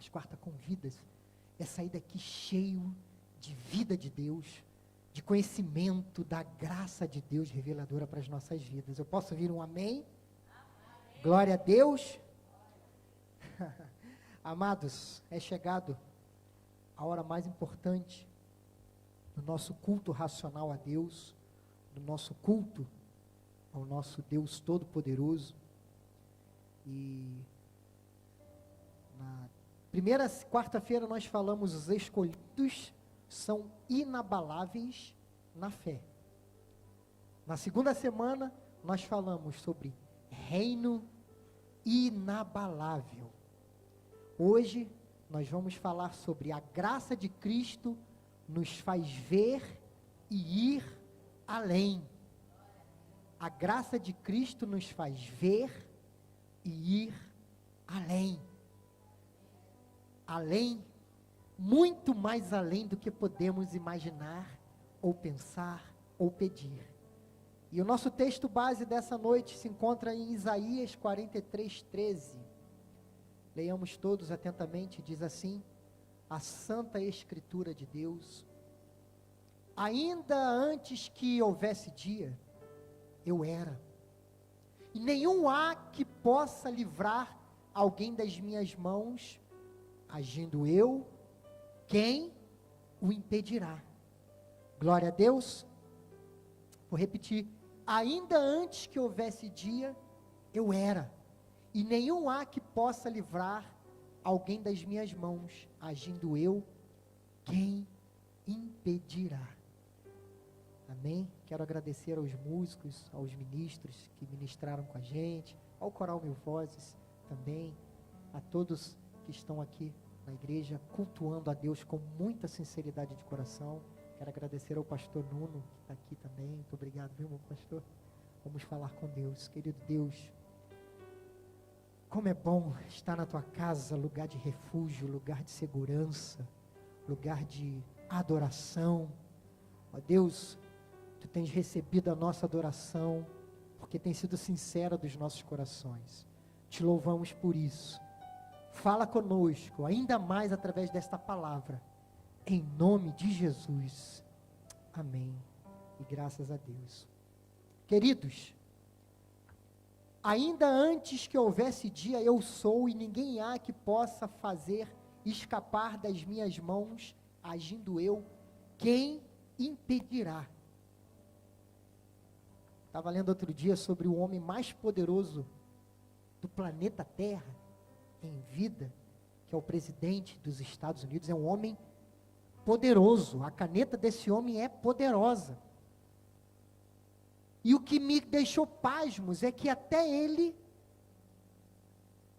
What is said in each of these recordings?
as quarta convidas, é sair daqui cheio de vida de Deus, de conhecimento da graça de Deus reveladora para as nossas vidas. Eu posso ouvir um amém? Amém. Glória a Deus. Amados, é chegado a hora mais importante do nosso culto racional a Deus, do nosso culto ao nosso Deus Todo-Poderoso. E na primeira quarta-feira nós falamos: os escolhidos são inabaláveis na fé. Na segunda semana nós falamos sobre reino inabalável. Hoje nós vamos falar sobre a graça de Cristo nos faz ver e ir além. A graça de Cristo nos faz ver e ir além. Além, muito mais além do que podemos imaginar, ou pensar, ou pedir. E o nosso texto base dessa noite se encontra em Isaías 43:13. Leiamos todos atentamente, diz assim: a Santa Escritura de Deus: ainda antes que houvesse dia, eu era, e nenhum há que possa livrar alguém das minhas mãos. Agindo eu, quem o impedirá? Glória a Deus. Vou repetir: ainda antes que houvesse dia, eu era, e nenhum há que possa livrar alguém das minhas mãos. Agindo eu, quem impedirá? Amém? Quero agradecer aos músicos, aos ministros que ministraram com a gente, ao Coral Mil Vozes também, a todos que estão aqui na igreja, cultuando a Deus com muita sinceridade de coração. Quero agradecer ao pastor Nuno, que está aqui também. Muito obrigado, viu, meu pastor? Vamos falar com Deus. Querido Deus, como é bom estar na tua casa, lugar de refúgio, lugar de segurança, lugar de adoração. Ó Deus, tu tens recebido a nossa adoração, porque tem sido sincera dos nossos corações. Te louvamos por isso. Fala conosco, ainda mais através desta palavra, em nome de Jesus. Amém. E graças a Deus. Queridos, ainda antes que houvesse dia, eu sou, e ninguém há que possa fazer escapar das minhas mãos. Agindo eu, quem impedirá? Estava lendo outro dia sobre o homem mais poderoso do planeta Terra, em vida, que é o presidente dos Estados Unidos. É um homem poderoso, a caneta desse homem é poderosa. E o que me deixou pasmos é que até ele,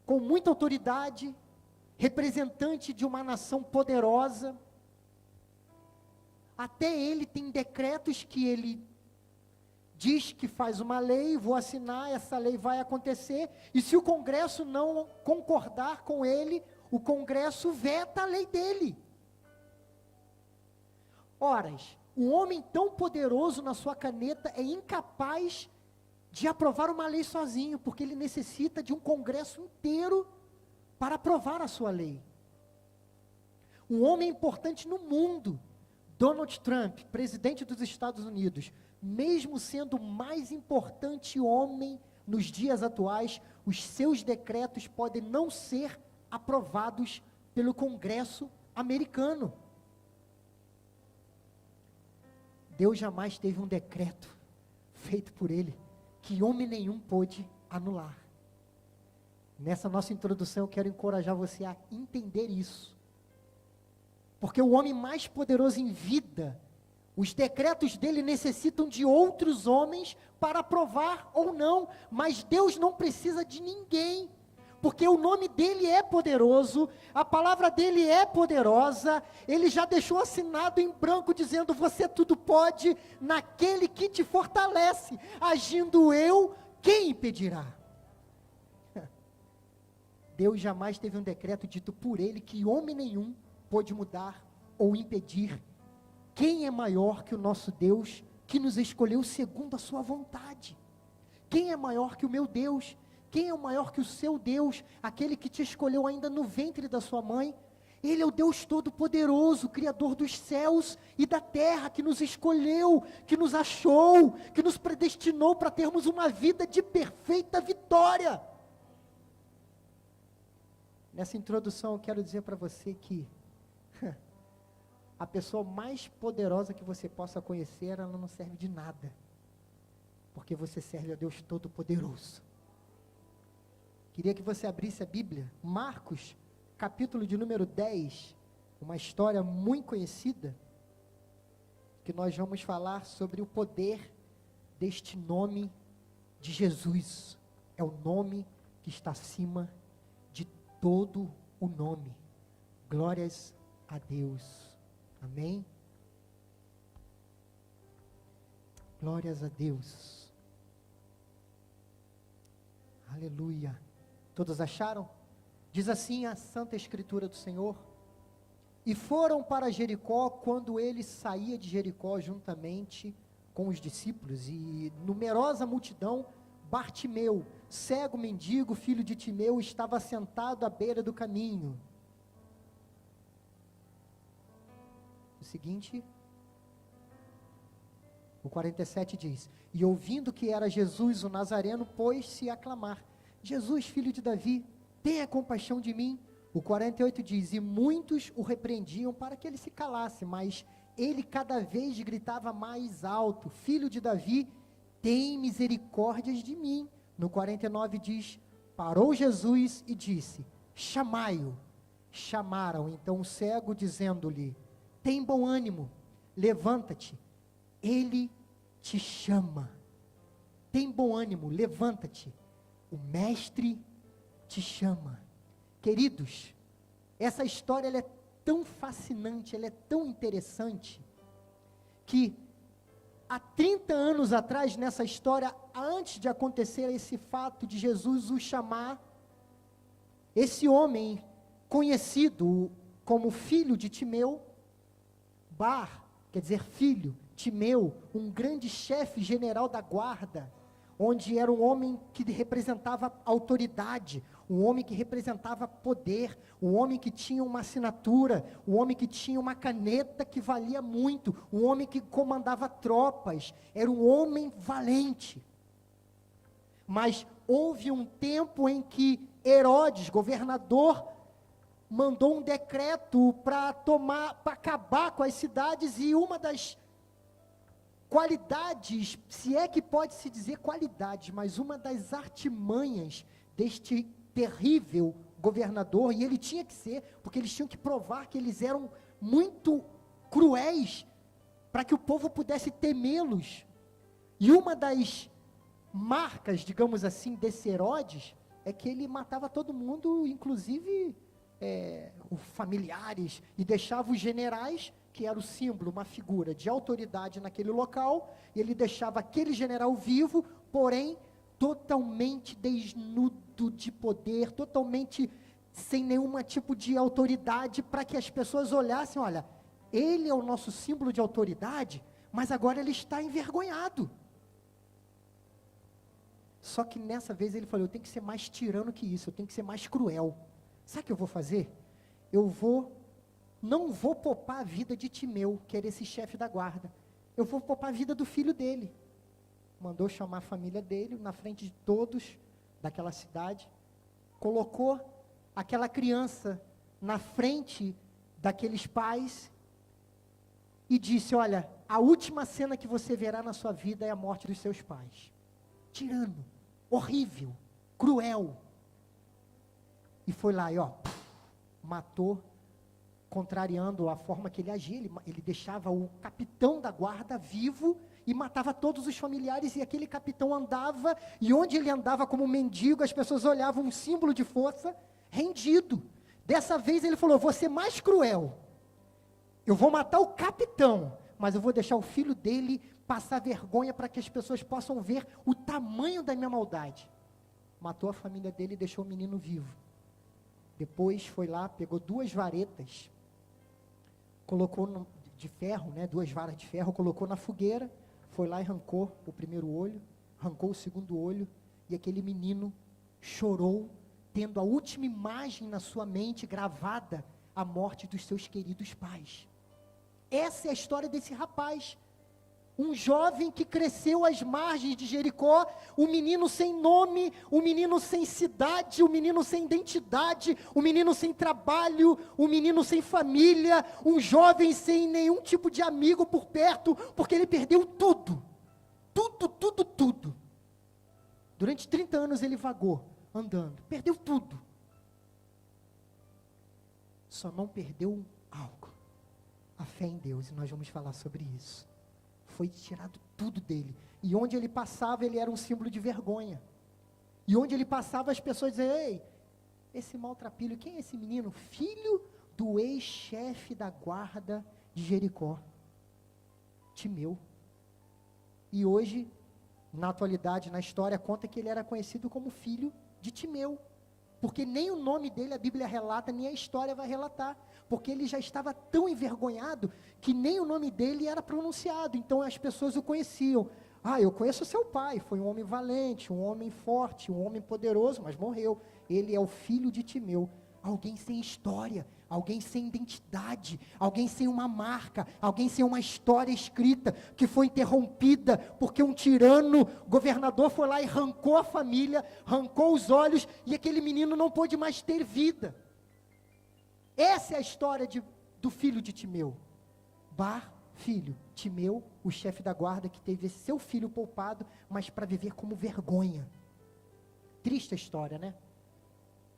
com muita autoridade, representante de uma nação poderosa, até ele tem decretos que ele diz que faz uma lei, vou assinar, essa lei vai acontecer, e se o Congresso não concordar com ele, o Congresso veta a lei dele. Ora, um homem tão poderoso na sua caneta é incapaz de aprovar uma lei sozinho, porque ele necessita de um Congresso inteiro para aprovar a sua lei. Um homem importante no mundo, Donald Trump, presidente dos Estados Unidos, mesmo sendo o mais importante homem nos dias atuais, os seus decretos podem não ser aprovados pelo Congresso americano. Deus jamais teve um decreto feito por ele que homem nenhum pôde anular. Nessa nossa introdução eu quero encorajar você a entender isso. Porque o homem mais poderoso em vida, os decretos dele necessitam de outros homens para aprovar ou não, mas Deus não precisa de ninguém, porque o nome dele é poderoso, a palavra dele é poderosa, ele já deixou assinado em branco dizendo: você tudo pode naquele que te fortalece. Agindo eu, quem impedirá? Deus jamais teve um decreto dito por ele que homem nenhum pôde mudar ou impedir. Quem é maior que o nosso Deus, que nos escolheu segundo a sua vontade? Quem é maior que o meu Deus, Quem é maior que o seu Deus, aquele que te escolheu ainda no ventre da sua mãe? Ele é o Deus Todo-Poderoso, Criador dos céus e da terra, que nos escolheu, que nos achou, que nos predestinou para termos uma vida de perfeita vitória. Nessa introdução, eu quero dizer para você que a pessoa mais poderosa que você possa conhecer, ela não serve de nada, porque você serve a Deus Todo-Poderoso. Queria que você abrisse a Bíblia, Marcos, capítulo de número 10, uma história muito conhecida, que nós vamos falar sobre o poder deste nome de Jesus. É o nome que está acima de todo o nome. Glórias a Deus. Amém? Glórias a Deus. Aleluia. Todos acharam? Diz assim a Santa Escritura do Senhor: e foram para Jericó, quando ele saía de Jericó juntamente com os discípulos, e numerosa multidão, Bartimeu, cego mendigo, filho de Timeu, estava sentado à beira do caminho. O seguinte, o 47 diz: e ouvindo que era Jesus o Nazareno, pôs-se a clamar: Jesus, filho de Davi, tenha compaixão de mim. O 48 diz: e muitos o repreendiam para que ele se calasse, mas ele cada vez gritava mais alto: filho de Davi, tem misericórdias de mim. No 49 diz: parou Jesus e disse: chamai-o. Chamaram então o cego, dizendo-lhe: tem bom ânimo, levanta-te, ele te chama. Tem bom ânimo, levanta-te, o mestre te chama. Queridos, essa história ela é tão fascinante, ela é tão interessante, que há 30 anos atrás, nessa história, antes de acontecer esse fato de Jesus o chamar, esse homem conhecido como filho de Timeu, Bar, quer dizer filho, Timeu, um grande chefe general da guarda, onde era um homem que representava autoridade, um homem que representava poder, um homem que tinha uma assinatura, um homem que tinha uma caneta que valia muito, um homem que comandava tropas, era um homem valente. Mas houve um tempo em que Herodes, governador, mandou um decreto para acabar com as cidades, e uma das qualidades, se é que pode se dizer qualidades, mas uma das artimanhas deste terrível governador, e ele tinha que ser, porque eles tinham que provar que eles eram muito cruéis, para que o povo pudesse temê-los. E uma das marcas, digamos assim, desse Herodes, é que ele matava todo mundo, inclusive os familiares, e deixava os generais, que era o símbolo, uma figura de autoridade naquele local, e ele deixava aquele general vivo, porém, totalmente desnudo de poder, totalmente sem nenhum tipo de autoridade, para que as pessoas olhassem: olha, ele é o nosso símbolo de autoridade, mas agora ele está envergonhado. Só que nessa vez ele falou: eu tenho que ser mais tirano que isso, eu tenho que ser mais cruel. Sabe o que eu vou fazer? Não vou poupar a vida de Timeu, que era esse chefe da guarda. Eu vou poupar a vida do filho dele. Mandou chamar a família dele, na frente de todos daquela cidade. Colocou aquela criança na frente daqueles pais. E disse: olha, a última cena que você verá na sua vida é a morte dos seus pais. Tirano, horrível, cruel. E foi lá e matou, contrariando a forma que ele agia. Ele deixava o capitão da guarda vivo e matava todos os familiares, e aquele capitão andava, e onde ele andava como mendigo, as pessoas olhavam, um símbolo de força, rendido. Dessa vez ele falou: vou ser mais cruel, eu vou matar o capitão, mas eu vou deixar o filho dele passar vergonha, para que as pessoas possam ver o tamanho da minha maldade. Matou a família dele e deixou o menino vivo. Depois foi lá, pegou 2 varetas, colocou de ferro, 2 varas de ferro, colocou na fogueira, foi lá e arrancou o primeiro olho, arrancou o segundo olho, e aquele menino chorou, tendo a última imagem na sua mente gravada, a morte dos seus queridos pais. Essa é a história desse rapaz. Um jovem que cresceu às margens de Jericó, um menino sem nome, um menino sem cidade, um menino sem identidade, um menino sem trabalho, um menino sem família, um jovem sem nenhum tipo de amigo por perto, porque ele perdeu tudo. Tudo. Durante 30 anos ele vagou, andando, perdeu tudo. Só não perdeu algo, a fé em Deus, e nós vamos falar sobre isso. Foi tirado tudo dele, e onde ele passava, ele era um símbolo de vergonha, e onde ele passava, as pessoas diziam: ei, esse maltrapilho, quem é esse menino? Filho do ex-chefe da guarda de Jericó, Timeu. E hoje, na atualidade, na história, conta que ele era conhecido como filho de Timeu, porque nem o nome dele a Bíblia relata, nem a história vai relatar, porque ele já estava tão envergonhado, que nem o nome dele era pronunciado, então as pessoas o conheciam. Eu conheço seu pai, foi um homem valente, um homem forte, um homem poderoso, mas morreu. Ele é o filho de Timeu. Alguém sem história, alguém sem identidade, alguém sem uma marca, alguém sem uma história escrita, que foi interrompida, porque um tirano, governador, foi lá e arrancou a família, arrancou os olhos, e aquele menino não pôde mais ter vida. Essa é a história do filho de Timeu. Filho, Timeu, o chefe da guarda, que teve seu filho poupado, mas para viver como vergonha. Triste a história, né?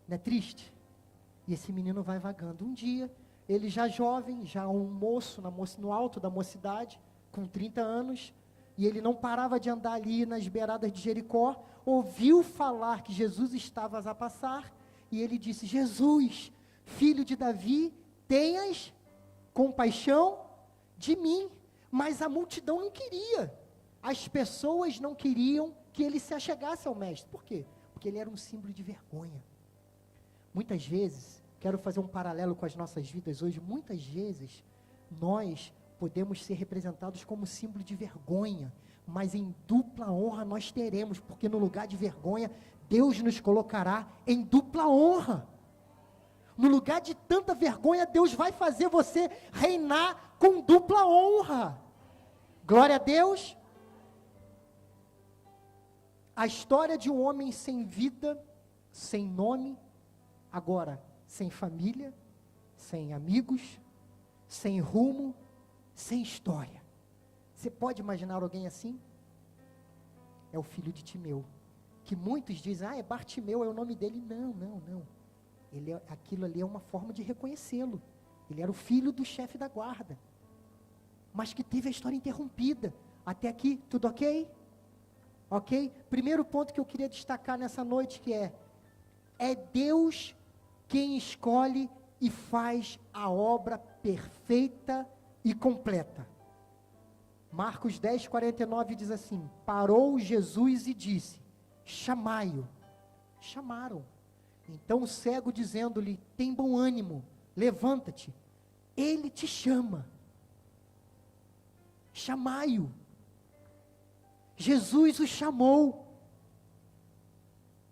Não é triste? E esse menino vai vagando. Um dia, ele já jovem, já um moço, no alto da mocidade, com 30 anos, e ele não parava de andar ali nas beiradas de Jericó, ouviu falar que Jesus estava a passar, e ele disse: Jesus, filho de Davi, tenhas compaixão de mim. Mas a multidão não queria, as pessoas não queriam que ele se achegasse ao mestre. Por quê? Porque ele era um símbolo de vergonha. Muitas vezes, quero fazer um paralelo com as nossas vidas hoje, muitas vezes, nós podemos ser representados como símbolo de vergonha, mas em dupla honra nós teremos, porque no lugar de vergonha, Deus nos colocará em dupla honra. No lugar de tanta vergonha, Deus vai fazer você reinar com dupla honra. Glória a Deus. A história de um homem sem vida, sem nome, agora sem família, sem amigos, sem rumo, sem história. Você pode imaginar alguém assim? É o filho de Timeu, que muitos dizem: é Bartimeu, é o nome dele. Não. Aquilo ali é uma forma de reconhecê-lo. Ele era o filho do chefe da guarda, mas que teve a história interrompida. Até aqui, tudo ok? Ok? Primeiro ponto que eu queria destacar nessa noite, que é Deus quem escolhe e faz a obra perfeita e completa. Marcos 10, 49 diz assim: parou Jesus e disse: chamai-o. Chamaram. Então o cego, dizendo-lhe: tem bom ânimo, levanta-te, ele te chama. Chamai-o. Jesus o chamou.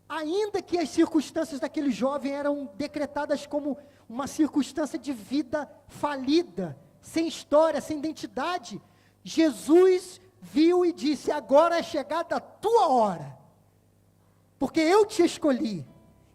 Ainda que as circunstâncias daquele jovem eram decretadas como uma circunstância de vida falida, sem história, sem identidade, Jesus viu e disse: agora é chegada a tua hora, porque eu te escolhi,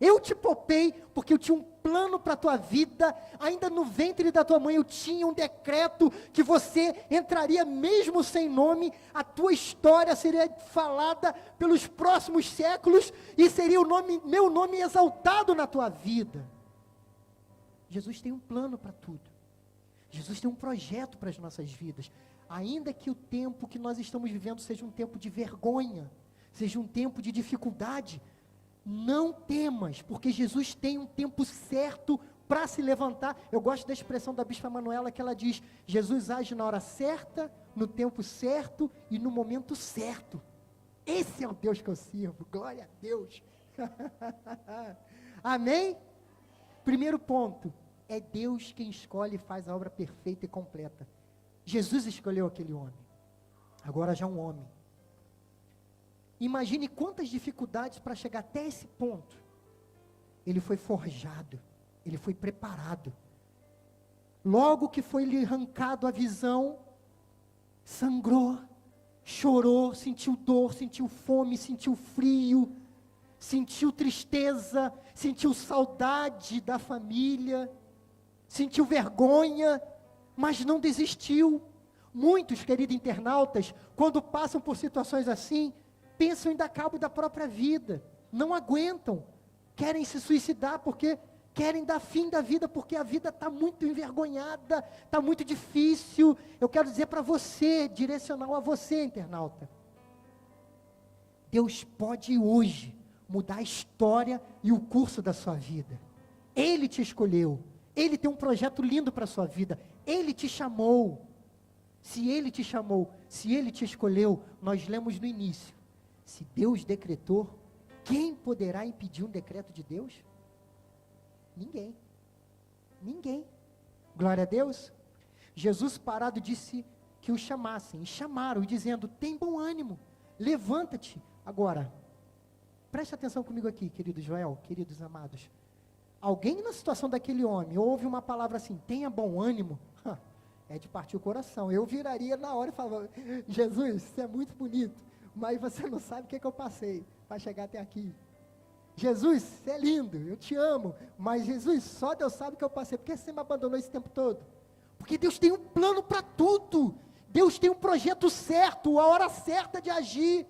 eu te poupei, porque eu tinha um plano para a tua vida. Ainda no ventre da tua mãe eu tinha um decreto que você entraria mesmo sem nome, a tua história seria falada pelos próximos séculos, e seria meu nome exaltado na tua vida. Jesus tem um plano para tudo. Jesus tem um projeto para as nossas vidas. Ainda que o tempo que nós estamos vivendo seja um tempo de vergonha, seja um tempo de dificuldade, não temas, porque Jesus tem um tempo certo para se levantar. Eu gosto da expressão da Bispa Manuela, que ela diz: Jesus age na hora certa, no tempo certo e no momento certo. Esse é o Deus que eu sirvo, glória a Deus. Amém? Primeiro ponto, é Deus quem escolhe e faz a obra perfeita e completa. Jesus escolheu aquele homem, agora já um homem. Imagine quantas dificuldades para chegar até esse ponto. Ele foi forjado, ele foi preparado. Logo que foi lhe arrancado a visão, sangrou, chorou, sentiu dor, sentiu fome, sentiu frio, sentiu tristeza, sentiu saudade da família, sentiu vergonha, mas não desistiu. Muitos, queridos internautas, quando passam por situações assim, pensam em dar cabo da própria vida, não aguentam, querem se suicidar porque querem dar fim da vida, porque a vida está muito envergonhada, está muito difícil. Eu quero dizer para você, direcional a você, internauta, Deus pode hoje mudar a história e o curso da sua vida. Ele te escolheu, Ele tem um projeto lindo para a sua vida, Ele te chamou. Se Ele te chamou, se Ele te escolheu, nós lemos no início, se Deus decretou, quem poderá impedir um decreto de Deus? Ninguém. Ninguém. Glória a Deus. Jesus parado disse que o chamassem, e chamaram, dizendo, tem bom ânimo, levanta-te. Agora, preste atenção comigo aqui, querido Joel, queridos amados. Alguém na situação daquele homem, ouve uma palavra assim, tenha bom ânimo, é de partir o coração. Eu viraria na hora e falava, Jesus, você é muito bonito, mas você não sabe o que eu passei para chegar até aqui. Jesus, você é lindo, eu te amo, mas Jesus, só Deus sabe o que eu passei, por que você me abandonou esse tempo todo? Porque Deus tem um plano para tudo, Deus tem um projeto certo, a hora certa de agir,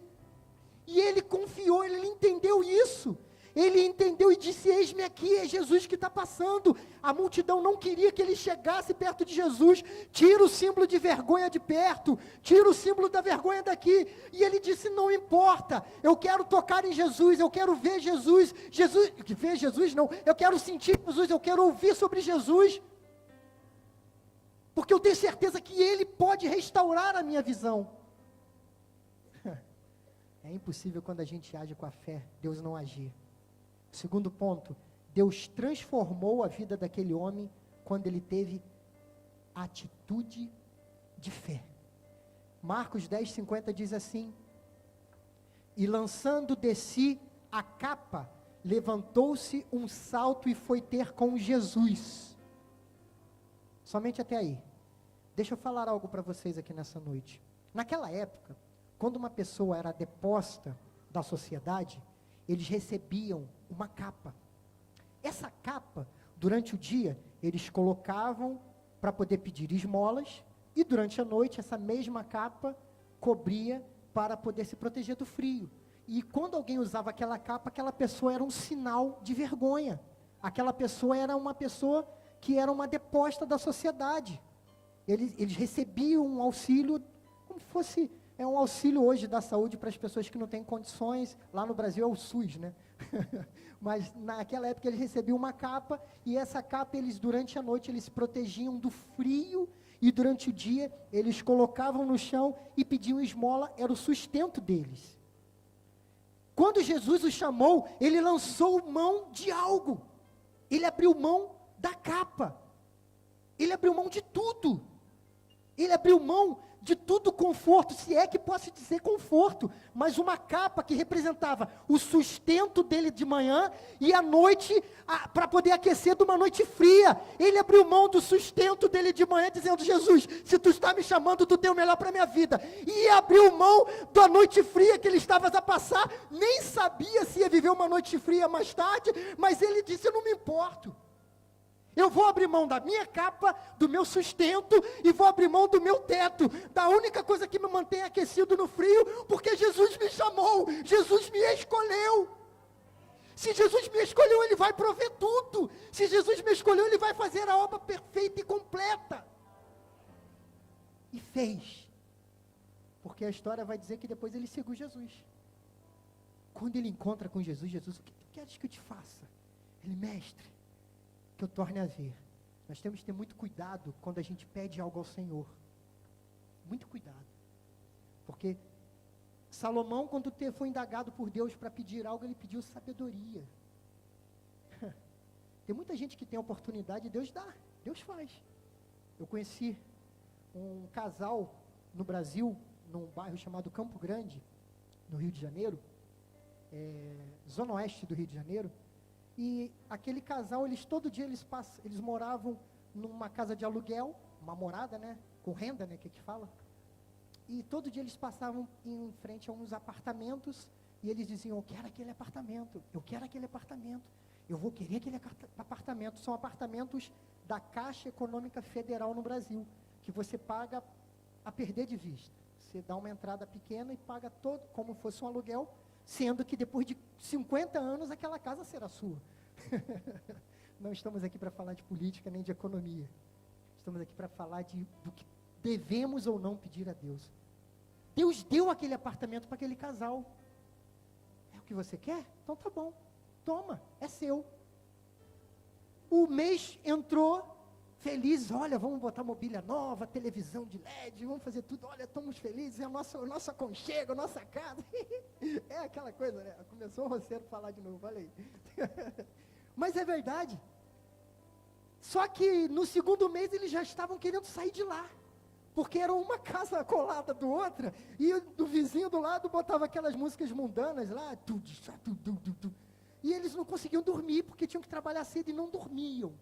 e Ele confiou, Ele entendeu isso, Ele entendeu e disse, eis-me aqui, é Jesus que está passando. A multidão não queria que Ele chegasse perto de Jesus, tira o símbolo de vergonha de perto, tira o símbolo da vergonha daqui, e Ele disse, não importa, eu quero tocar em Jesus, eu quero ver Jesus, ver Jesus não, eu quero sentir Jesus, eu quero ouvir sobre Jesus, porque eu tenho certeza que Ele pode restaurar a minha visão. É impossível quando a gente age com a fé, Deus não agir. Segundo ponto, Deus transformou a vida daquele homem quando ele teve atitude de fé. Marcos 10:50 diz assim, e lançando de si a capa, levantou-se um salto e foi ter com Jesus. Somente até aí. Deixa eu falar algo para vocês aqui nessa noite. Naquela época, quando uma pessoa era deposta da sociedade, eles recebiam uma capa. Essa capa, durante o dia, eles colocavam para poder pedir esmolas, e durante a noite, essa mesma capa cobria para poder se proteger do frio. E quando alguém usava aquela capa, aquela pessoa era um sinal de vergonha. Aquela pessoa era uma pessoa que era uma deposta da sociedade. Eles recebiam um auxílio, como fosse... É um auxílio hoje da saúde para as pessoas que não têm condições. Lá no Brasil é o SUS, né? Mas naquela época eles recebiam uma capa, e essa capa, eles durante a noite, eles se protegiam do frio, e durante o dia, eles colocavam no chão e pediam esmola, era o sustento deles. Quando Jesus os chamou, ele lançou mão de algo. Ele abriu mão da capa. Ele abriu mão de tudo. Ele abriu mão de tudo conforto, se é que posso dizer conforto, mas uma capa que representava o sustento dele de manhã e à noite, para poder aquecer de uma noite fria. Ele abriu mão do sustento dele de manhã, dizendo, Jesus, se tu está me chamando, tu tem o melhor para a minha vida. E abriu mão da noite fria que ele estava a passar, nem sabia se ia viver uma noite fria mais tarde, mas ele disse, eu não me importo. Eu vou abrir mão da minha capa, do meu sustento, e vou abrir mão do meu teto, da única coisa que me mantém aquecido no frio, porque Jesus me chamou, Jesus me escolheu. Se Jesus me escolheu, Ele vai prover tudo. Se Jesus me escolheu, Ele vai fazer a obra perfeita e completa. E fez. Porque a história vai dizer que depois ele seguiu Jesus. Quando ele encontra com Jesus, Jesus, o que tu queres que eu te faça? Ele, mestre, que eu torne a ver. Nós temos que ter muito cuidado quando a gente pede algo ao Senhor. Muito cuidado. Porque Salomão, quando foi indagado por Deus para pedir algo, ele pediu sabedoria. Tem muita gente que tem a oportunidade, Deus dá, Deus faz. Eu conheci um casal no Brasil, num bairro chamado Campo Grande, no Rio de Janeiro, zona oeste do Rio de Janeiro, e aquele casal, todo dia eles moravam numa casa de aluguel, uma morada, né, com renda, né, que fala, e todo dia eles passavam em frente a uns apartamentos, e eles diziam, eu quero aquele apartamento, eu vou querer aquele apartamento. São apartamentos da Caixa Econômica Federal no Brasil, que você paga a perder de vista. Você dá uma entrada pequena e paga todo, como fosse um aluguel, sendo que depois de 50 anos aquela casa será sua. Não estamos aqui para falar de política nem de economia. Estamos aqui para falar do que devemos ou não pedir a Deus. Deus deu aquele apartamento para aquele casal. É o que você quer? Então tá bom. Toma, é seu. O mês entrou feliz, olha, vamos botar mobília nova, televisão de LED, vamos fazer tudo, olha, estamos felizes, é o nosso aconchego, a nossa casa. É aquela coisa, né? Começou o roceiro a falar de novo, olha aí. Mas é verdade. Só que no segundo mês eles já estavam querendo sair de lá, porque era uma casa colada do outra, e o vizinho do lado botava aquelas músicas mundanas lá, e eles não conseguiam dormir, porque tinham que trabalhar cedo e não dormiam.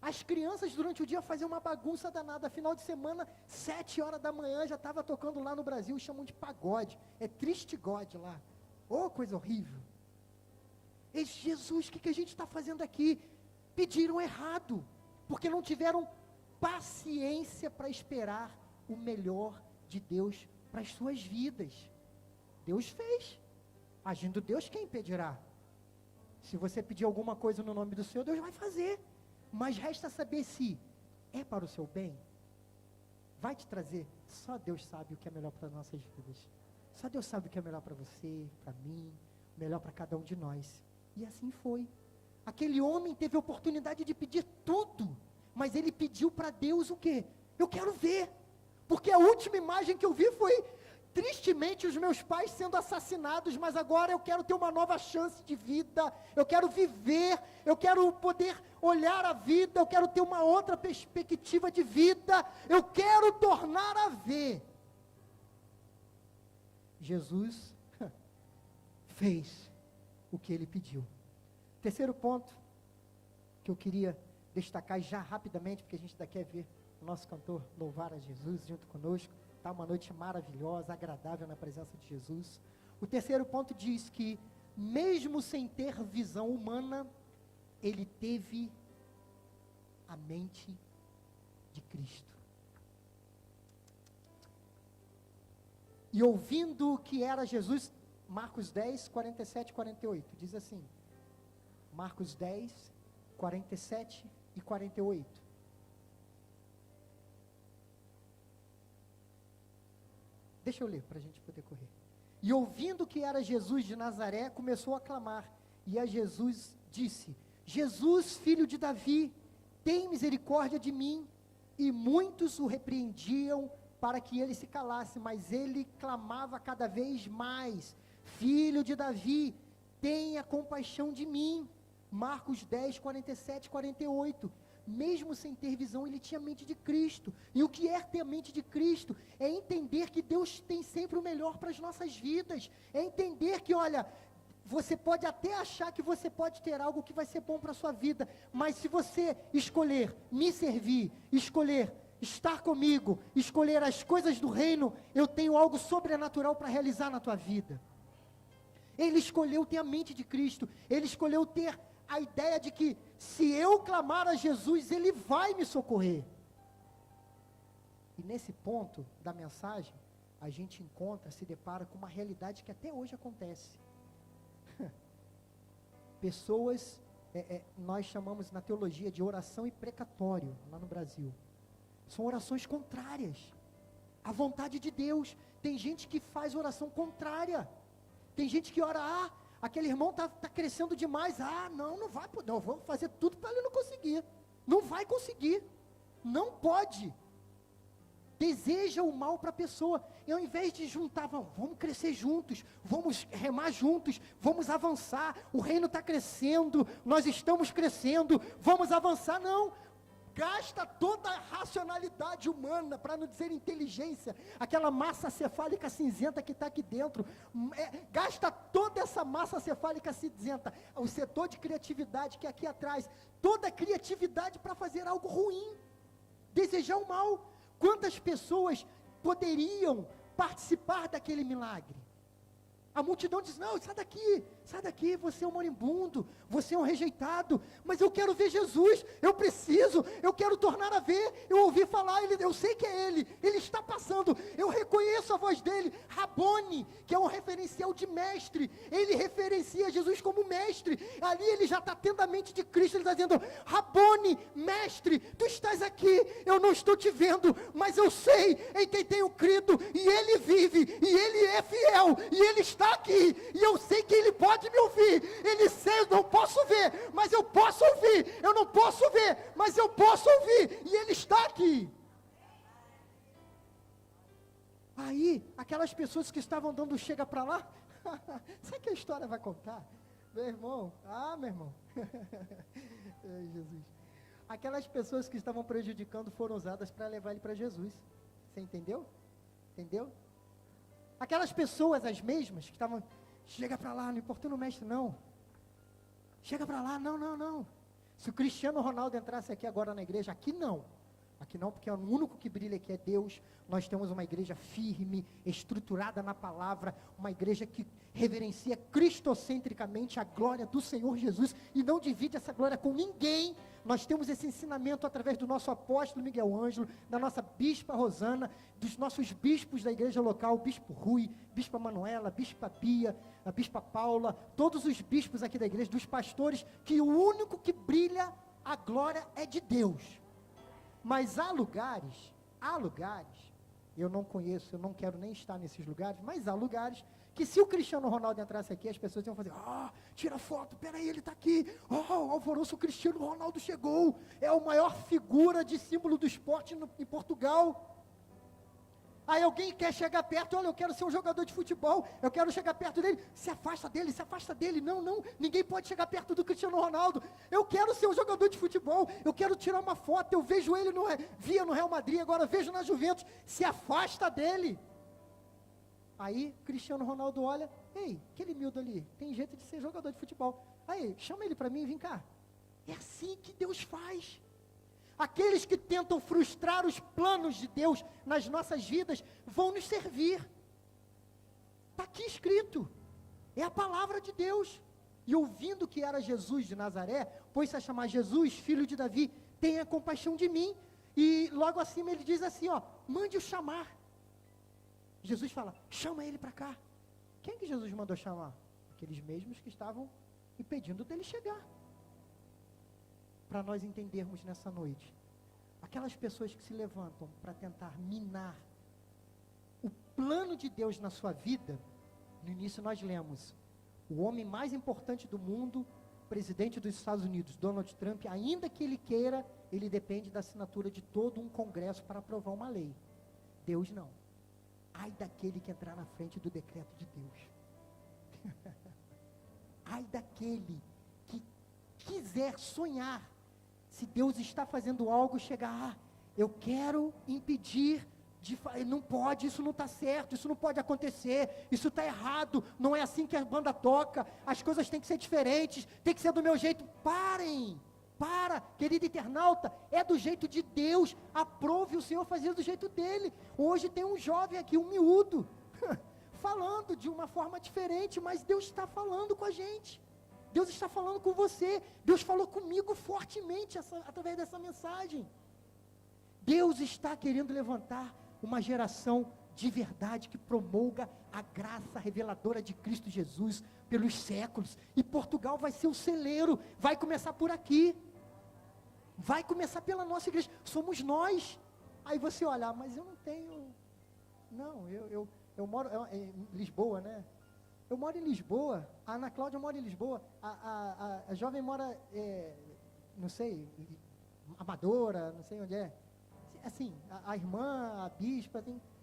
As crianças durante o dia faziam uma bagunça danada, final de semana, 7 horas da manhã, já estava tocando lá no Brasil, chamam de pagode, é triste God lá, coisa horrível. E Jesus, o que a gente está fazendo aqui? Pediram errado, porque não tiveram paciência para esperar o melhor de Deus para as suas vidas. Deus fez, agindo Deus, quem impedirá? Se você pedir alguma coisa no nome do Senhor, Deus vai fazer, mas resta saber se é para o seu bem, vai te trazer, só Deus sabe o que é melhor para as nossas vidas, só Deus sabe o que é melhor para você, para mim, melhor para cada um de nós, e assim foi. Aquele homem teve a oportunidade de pedir tudo, mas ele pediu para Deus o quê? Eu quero ver, porque a última imagem que eu vi foi, tristemente, os meus pais sendo assassinados, mas agora eu quero ter uma nova chance de vida, eu quero viver, eu quero poder olhar a vida, eu quero ter uma outra perspectiva de vida, eu quero tornar a ver. Jesus fez o que ele pediu. Terceiro ponto que eu queria destacar já rapidamente, porque a gente ainda quer ver o nosso cantor louvar a Jesus junto conosco. Está uma noite maravilhosa, agradável na presença de Jesus. O terceiro ponto diz que, mesmo sem ter visão humana, ele teve a mente de Cristo. E ouvindo que era Jesus, Marcos 10, 47 e 48, diz assim, Marcos 10, 47 e 48. Deixa eu ler, para a gente poder correr. E ouvindo que era Jesus de Nazaré, começou a clamar. E a Jesus disse, Jesus, filho de Davi, tem misericórdia de mim. E muitos o repreendiam para que ele se calasse, mas ele clamava cada vez mais, filho de Davi, tenha compaixão de mim. Marcos 10, 47 e 48. Mesmo sem ter visão, ele tinha a mente de Cristo. E o que é ter a mente de Cristo? É entender que Deus tem sempre o melhor para as nossas vidas. É entender que, olha, você pode até achar que você pode ter algo que vai ser bom para a sua vida, mas se você escolher me servir, escolher estar comigo, escolher as coisas do reino, eu tenho algo sobrenatural para realizar na tua vida. Ele escolheu ter a mente de Cristo. Ele escolheu ter a ideia de que, se eu clamar a Jesus, Ele vai me socorrer. E nesse ponto da mensagem, a gente se depara com uma realidade que até hoje acontece. Pessoas, nós chamamos na teologia de oração e precatório, lá no Brasil. São orações contrárias à vontade de Deus. Tem gente que faz oração contrária. Tem gente que ora, aquele irmão está crescendo demais, não vai poder, não, vamos fazer tudo para ele não conseguir, não vai conseguir, não pode, deseja o mal para a pessoa, e ao invés de juntar, vamos crescer juntos, vamos remar juntos, vamos avançar, o reino está crescendo, nós estamos crescendo, vamos avançar, não, gasta toda a racionalidade humana, para não dizer inteligência, aquela massa cefálica cinzenta que está aqui dentro, gasta toda essa massa cefálica cinzenta, o setor de criatividade que é aqui atrás, toda a criatividade para fazer algo ruim, desejar o mal. Quantas pessoas poderiam participar daquele milagre? A multidão diz, não, sai daqui, você é um moribundo, você é um rejeitado, mas eu quero ver Jesus, eu quero tornar a ver, eu ouvi falar, eu sei que é ele está passando, eu reconheço a voz dele, Rabone, que é um referencial de mestre, ele referencia Jesus como mestre, ali ele já está tendo a mente de Cristo, ele está dizendo, Rabone, mestre, tu estás aqui, eu não estou te vendo, mas eu sei em quem tenho crido, e ele vive, e ele é fiel, e ele está aqui, e eu sei que ele pode me ouvir, ele sei, eu não posso ver, mas eu posso ouvir, eu não posso ver, mas eu posso ouvir, e ele está aqui. Aí, aquelas pessoas que estavam dando chega para lá, sabe que a história vai contar? Meu irmão, Ai, Jesus, aquelas pessoas que estavam prejudicando foram usadas para levar ele para Jesus, você entendeu? Aquelas pessoas, as mesmas, que estavam, chega para lá, não importa o mestre, não. Chega para lá, não. Se o Cristiano Ronaldo entrasse aqui agora na igreja, aqui não, porque o único que brilha aqui é Deus. Nós temos uma igreja firme, estruturada na palavra, uma igreja que reverencia cristocentricamente a glória do Senhor Jesus, e não divide essa glória com ninguém. Nós temos esse ensinamento através do nosso apóstolo Miguel Ângelo, da nossa bispa Rosana, dos nossos bispos da igreja local, bispo Rui, bispa Manuela, bispa Bia, a bispa Paula, todos os bispos aqui da igreja, dos pastores, que o único que brilha a glória é de Deus. Mas há lugares, eu não conheço, eu não quero nem estar nesses lugares, mas há lugares que se o Cristiano Ronaldo entrasse aqui, as pessoas iam fazer, tira foto, peraí, ele está aqui, alvoroço, o Cristiano Ronaldo chegou, é a maior figura de símbolo do esporte em Portugal. Aí alguém quer chegar perto, olha, eu quero ser um jogador de futebol, eu quero chegar perto dele, se afasta dele, não, ninguém pode chegar perto do Cristiano Ronaldo, eu quero ser um jogador de futebol, eu quero tirar uma foto, eu vejo ele, via no Real Madrid, agora vejo na Juventus, se afasta dele. Aí, Cristiano Ronaldo olha, ei, aquele miúdo ali, tem jeito de ser jogador de futebol, aí, chama ele para mim, vem cá. É assim que Deus faz. Aqueles que tentam frustrar os planos de Deus nas nossas vidas, vão nos servir. Está aqui escrito, é a palavra de Deus. E ouvindo que era Jesus de Nazaré, pôs-se a chamar Jesus, filho de Davi, tenha compaixão de mim. E logo acima ele diz assim, mande-o chamar. Jesus fala, chama ele para cá. Quem que Jesus mandou chamar? Aqueles mesmos que estavam impedindo dele chegar. Para nós entendermos nessa noite, aquelas pessoas que se levantam para tentar minar o plano de Deus na sua vida, no início nós lemos, o homem mais importante do mundo, presidente dos Estados Unidos, Donald Trump, ainda que ele queira, ele depende da assinatura de todo um congresso para aprovar uma lei. Deus não. Ai daquele que entrar na frente do decreto de Deus. Ai daquele que quiser sonhar, se Deus está fazendo algo, chegar, eu quero impedir, não pode, isso não está certo, isso não pode acontecer, isso está errado, não é assim que a banda toca, as coisas têm que ser diferentes, tem que ser do meu jeito. Querido internauta, é do jeito de Deus, aprove o Senhor fazer do jeito dele. Hoje tem um jovem aqui, um miúdo, falando de uma forma diferente, mas Deus está falando com a gente. Deus está falando com você, Deus falou comigo fortemente através dessa mensagem. Deus está querendo levantar uma geração de verdade que promulga a graça reveladora de Cristo Jesus pelos séculos, e Portugal vai ser o celeiro, vai começar por aqui, vai começar pela nossa igreja, somos nós. Aí você olha, mas eu não tenho, eu moro em Lisboa, né? Eu moro em Lisboa, a Ana Cláudia mora em Lisboa, a jovem mora, não sei, Amadora, não sei onde é. Assim, a irmã, a bispa,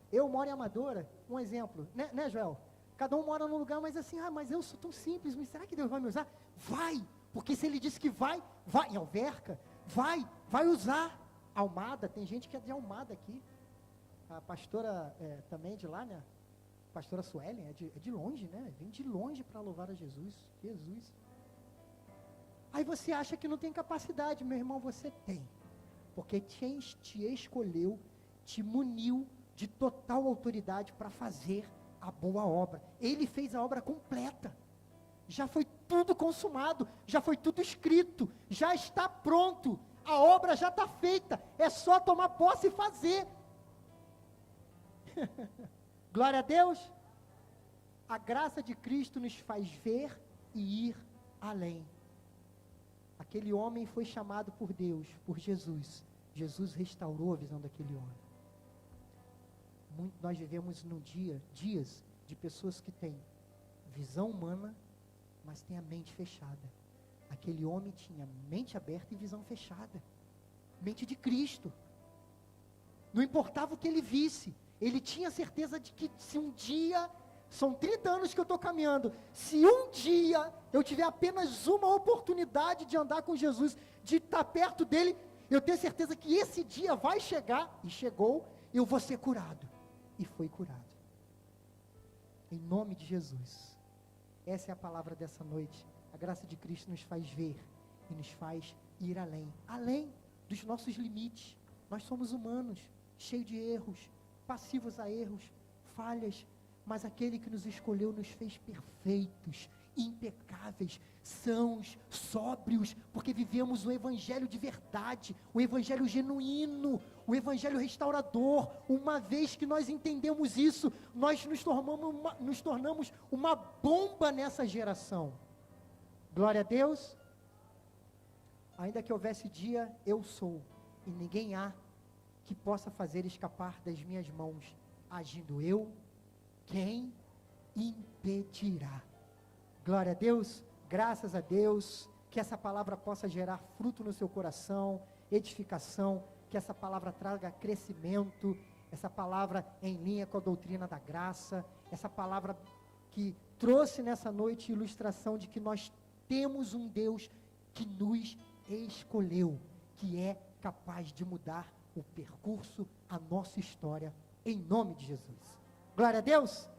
eu moro em Amadora, um exemplo, né Joel? Cada um mora num lugar, mas assim, mas eu sou tão simples, mas será que Deus vai me usar? Vai, porque se Ele disse que vai, em Alverca, vai usar. Almada, tem gente que é de Almada aqui. A pastora também é de lá, né? A pastora Suelen é de longe, né? Vem de longe para louvar a Jesus. Jesus. Aí você acha que não tem capacidade, meu irmão, você tem. Porque te escolheu, te muniu de total autoridade para fazer a boa obra. Ele fez a obra completa. Já foi tudo consumado, já foi tudo escrito, já está pronto. A obra já está feita, é só tomar posse e fazer. Glória a Deus. A graça de Cristo nos faz ver e ir além. Aquele homem foi chamado por Deus, por Jesus. Jesus restaurou a visão daquele homem. Nós vivemos dias de pessoas que têm visão humana, mas têm a mente fechada. Aquele homem tinha mente aberta e visão fechada. Mente de Cristo. Não importava o que ele visse. Ele tinha certeza de que se um dia, são 30 anos que eu estou caminhando, se um dia eu tiver apenas uma oportunidade de andar com Jesus, de estar perto dele, eu tenho certeza que esse dia vai chegar, e chegou, eu vou ser curado. E foi curado. Em nome de Jesus. Essa é a palavra dessa noite. A graça de Cristo nos faz ver e nos faz ir além. Além dos nossos limites. Nós somos humanos, cheios de erros, passivos a erros, falhas, mas aquele que nos escolheu nos fez perfeitos, impecáveis, sãos, sóbrios, porque vivemos o evangelho de verdade, o evangelho genuíno, o evangelho restaurador. Uma vez que nós entendemos isso, nós nos tornamos uma bomba nessa geração. Glória a Deus. Ainda que houvesse dia, eu sou, e ninguém há que possa fazer escapar das minhas mãos. Agindo eu, quem impedirá? Glória a Deus, graças a Deus, que essa palavra possa gerar fruto no seu coração, edificação, que essa palavra traga crescimento, essa palavra em linha com a doutrina da graça, essa palavra que trouxe nessa noite ilustração de que nós temos um Deus que nos escolheu, que é capaz de mudar o percurso, a nossa história, em nome de Jesus. Glória a Deus.